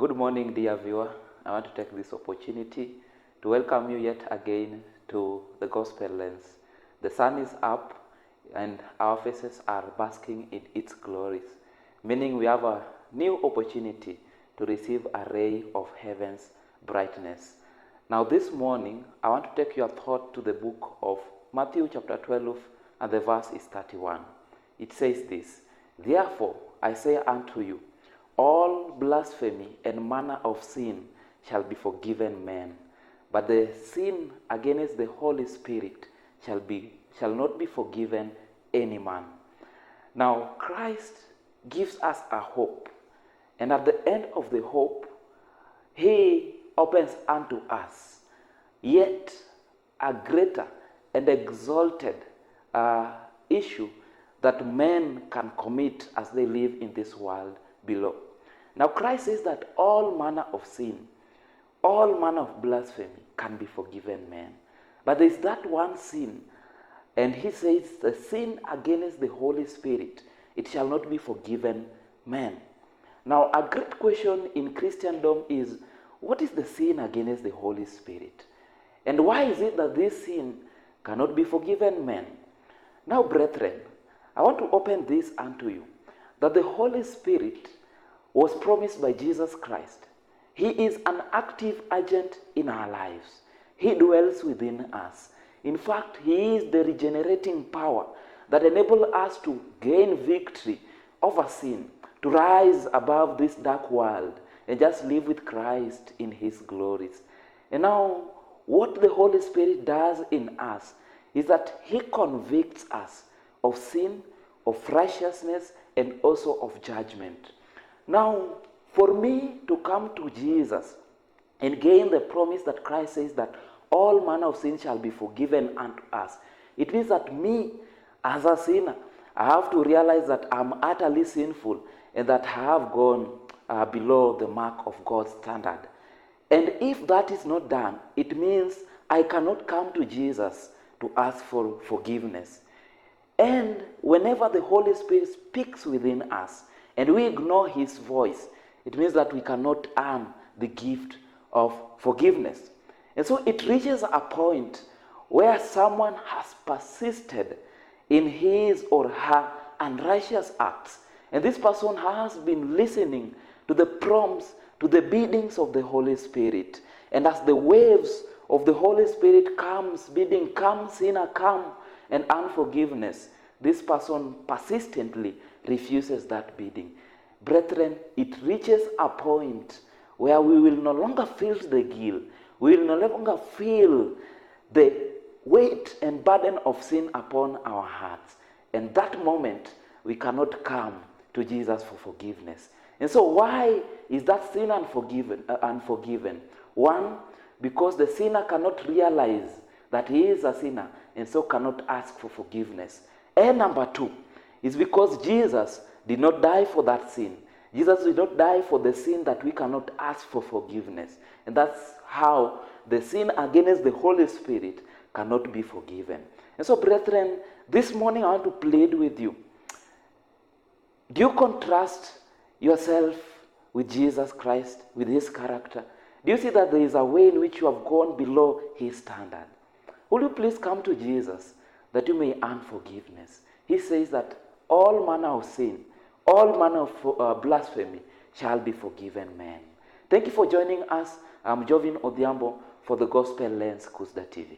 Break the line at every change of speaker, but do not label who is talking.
Good morning, dear viewer. I want to take this opportunity to welcome you yet again to the Gospel Lens. The sun is up and our faces are basking in its glories, meaning we have a new opportunity to receive a ray of heaven's brightness. Now this morning, I want to take your thought to the book of Matthew chapter 12 and the verse is 31. It says this, "Therefore I say unto you, all blasphemy and manner of sin shall be forgiven men, but the sin against the Holy Spirit shall not be forgiven any man." Now Christ gives us a hope, and at the end of the hope, He opens unto us yet a greater and exalted issue that men can commit as they live in this world below. Now Christ says that all manner of sin, all manner of blasphemy can be forgiven men. But there is that one sin, and He says the sin against the Holy Spirit, it shall not be forgiven men. Now a great question in Christendom is, what is the sin against the Holy Spirit? And why is it that this sin cannot be forgiven men? Now brethren, I want to open this unto you, that the Holy Spirit was promised by Jesus Christ. He is an active agent in our lives. He dwells within us. In fact, He is the regenerating power that enables us to gain victory over sin, to rise above this dark world and just live with Christ in His glories. And now, what the Holy Spirit does in us is that He convicts us of sin, of righteousness, and also of judgment. Now, for me to come to Jesus and gain the promise that Christ says that all manner of sin shall be forgiven unto us, it means that me, as a sinner, I have to realize that I'm utterly sinful and that I have gone below the mark of God's standard. And if that is not done, it means I cannot come to Jesus to ask for forgiveness. And whenever the Holy Spirit speaks within us and we ignore His voice, it means that we cannot earn the gift of forgiveness. And so it reaches a point where someone has persisted in his or her unrighteous acts. And this person has been listening to the prompts, to the biddings of the Holy Spirit. And as the waves of the Holy Spirit comes, bidding, "Come, sinner, come," and unforgiveness, this person persistently refuses that bidding. Brethren, it reaches a point where we will no longer feel the guilt. We will no longer feel the weight and burden of sin upon our hearts. And that moment, we cannot come to Jesus for forgiveness. And so why is that sin unforgiven? One, because the sinner cannot realize that he is a sinner and so cannot ask for forgiveness. And number two is because Jesus did not die for that sin. Jesus did not die for the sin that we cannot ask for forgiveness. And that's how the sin against the Holy Spirit cannot be forgiven. And so, brethren, this morning I want to plead with you. Do you contrast yourself with Jesus Christ, with His character? Do you see that there is a way in which you have gone below His standard? Will you please come to Jesus that you may earn forgiveness? He says that all manner of sin, all manner of blasphemy shall be forgiven men. Thank you for joining us. I'm Eld.Jovin Odhiambo for the Gospel Lens KUSDA TV.